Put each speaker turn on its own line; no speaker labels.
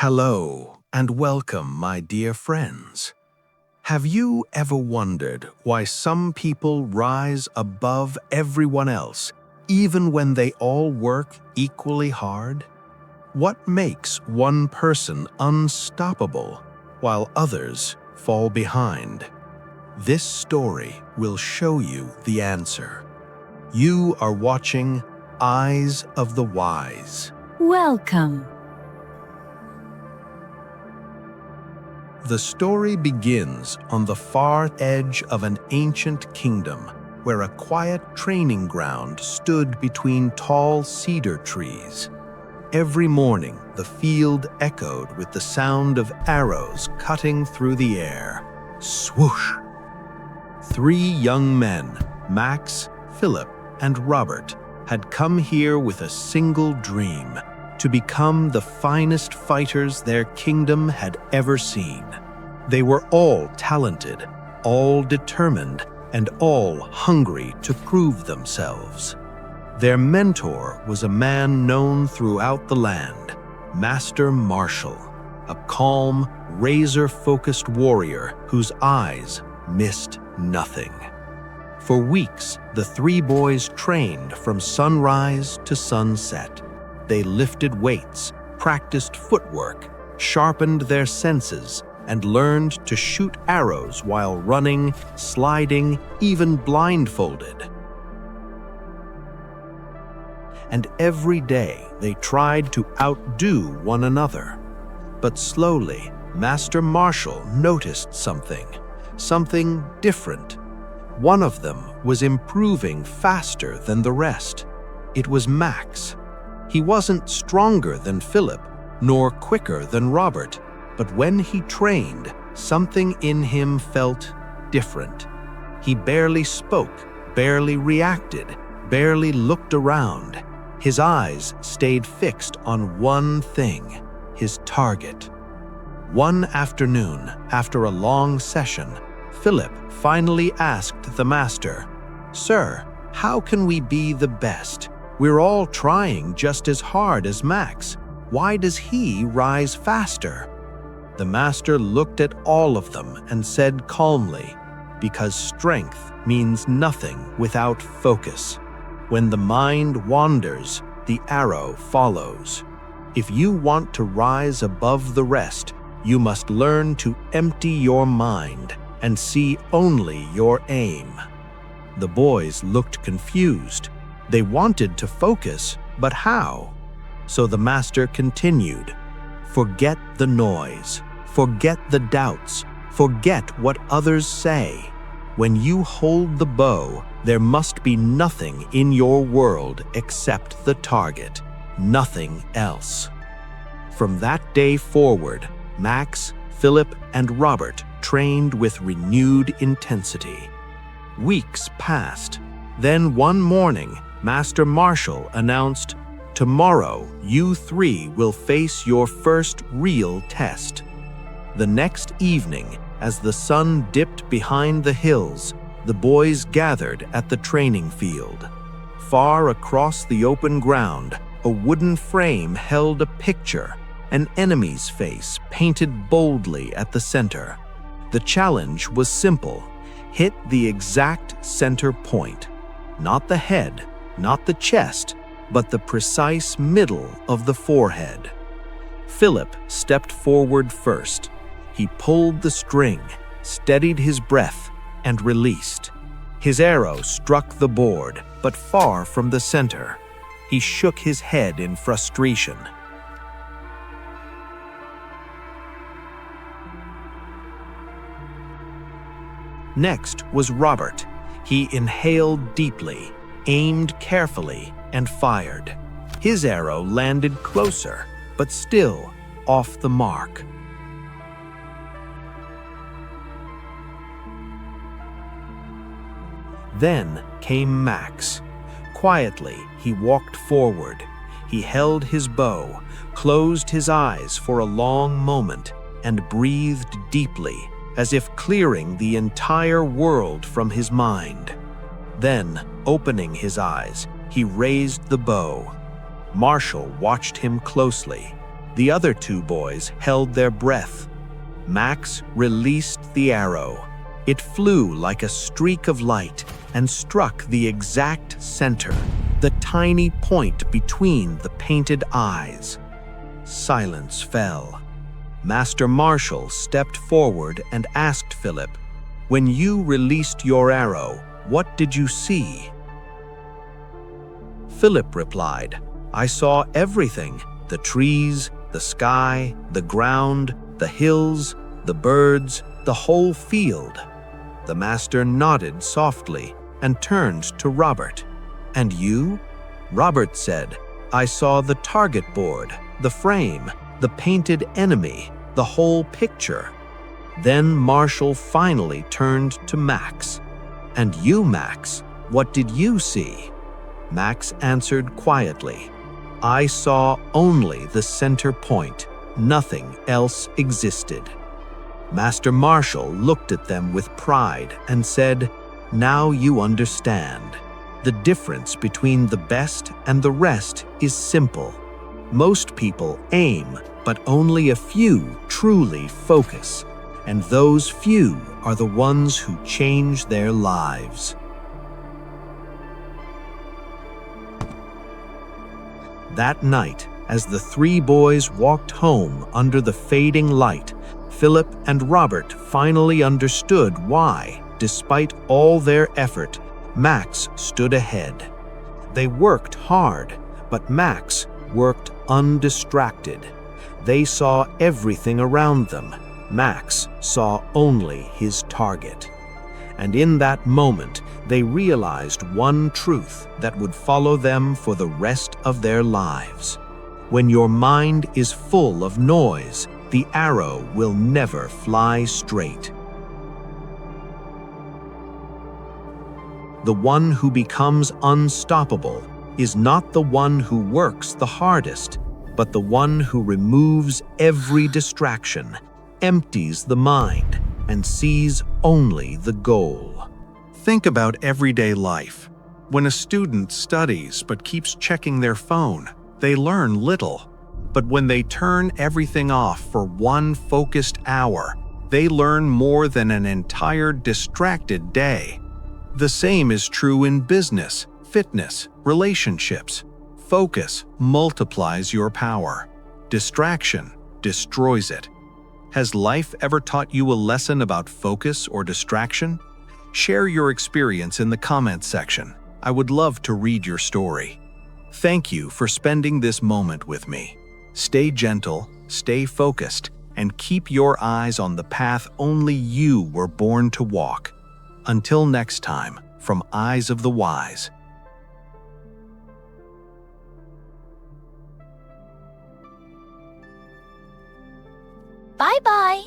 Hello and welcome, my dear friends. Have you ever wondered why some people rise above everyone else, even when they all work equally hard? What makes one person unstoppable while others fall behind? This story will show you the answer. You are watching Eyes of the Wise.
Welcome.
The story begins on the far edge of an ancient kingdom where a quiet training ground stood between tall cedar trees. Every morning, the field echoed with the sound of arrows cutting through the air. Swoosh! 3 young men, Max, Philip, and Robert, had come here with a single dream: to become the finest fighters their kingdom had ever seen. They were all talented, all determined, and all hungry to prove themselves. Their mentor was a man known throughout the land, Master Marshall, a calm, razor-focused warrior whose eyes missed nothing. For weeks, the 3 boys trained from sunrise to sunset. They lifted weights, practiced footwork, sharpened their senses, and learned to shoot arrows while running, sliding, even blindfolded. And every day they tried to outdo one another. But slowly, Master Marshall noticed something different. One of them was improving faster than the rest. It was Max. He wasn't stronger than Philip, nor quicker than Robert, but when he trained, something in him felt different. He barely spoke, barely reacted, barely looked around. His eyes stayed fixed on one thing: his target. One afternoon, after a long session, Philip finally asked the master, "Sir, how can we be the best? We're all trying just as hard as Max. Why does he rise faster?" The master looked at all of them and said calmly, "Because strength means nothing without focus. When the mind wanders, the arrow follows. If you want to rise above the rest, you must learn to empty your mind and see only your aim." The boys looked confused. They wanted to focus, but how? So the master continued, "Forget the noise, forget the doubts, forget what others say. When you hold the bow, there must be nothing in your world except the target, nothing else." From that day forward, Max, Philip, and Robert trained with renewed intensity. Weeks passed. Then one morning, Master Marshall announced, "Tomorrow, you 3 will face your first real test." The next evening, as the sun dipped behind the hills, the boys gathered at the training field. Far across the open ground, a wooden frame held a picture, an enemy's face painted boldly at the center. The challenge was simple: hit the exact center point. Not the head, not the chest, but the precise middle of the forehead. Philip stepped forward first. He pulled the string, steadied his breath, and released. His arrow struck the board, but far from the center. He shook his head in frustration. Next was Robert. He inhaled deeply, aimed carefully, and fired. His arrow landed closer, but still off the mark. Then came Max. Quietly, he walked forward. He held his bow, closed his eyes for a long moment, and breathed deeply, as if clearing the entire world from his mind. Then, opening his eyes, he raised the bow. Marshall watched him closely. The other two boys held their breath. Max released the arrow. It flew like a streak of light and struck the exact center, the tiny point between the painted eyes. Silence fell. Master Marshall stepped forward and asked Philip, "When you released your arrow, what did you see?" Philip replied, "I saw everything: the trees, the sky, the ground, the hills, the birds, the whole field." The master nodded softly and turned to Robert. "And you?" Robert said, "I saw the target board, the frame, the painted enemy, the whole picture." Then Marshall finally turned to Max. "And you, Max, what did you see?" Max answered quietly, "I saw only the center point. Nothing else existed." Master Marshall looked at them with pride and said, "Now you understand. The difference between the best and the rest is simple. Most people aim, but only a few truly focus, and those few are the ones who change their lives." That night, as the three boys walked home under the fading light, Philip and Robert finally understood why, despite all their effort, Max stood ahead. They worked hard, but Max worked undistracted. They saw everything around them. Max saw only his target. And in that moment, they realized one truth that would follow them for the rest of their lives. When your mind is full of noise, the arrow will never fly straight. The one who becomes unstoppable is not the one who works the hardest, but the one who removes every distraction, empties the mind, and sees only the goal. Think about everyday life. When a student studies but keeps checking their phone, they learn little. But when they turn everything off for one focused hour, they learn more than an entire distracted day. The same is true in business, fitness, relationships. Focus multiplies your power. Distraction destroys it. Has life ever taught you a lesson about focus or distraction? Share your experience in the comments section. I would love to read your story. Thank you for spending this moment with me. Stay gentle, stay focused, and keep your eyes on the path only you were born to walk. Until next time, from Eyes of the Wise.
Bye-bye.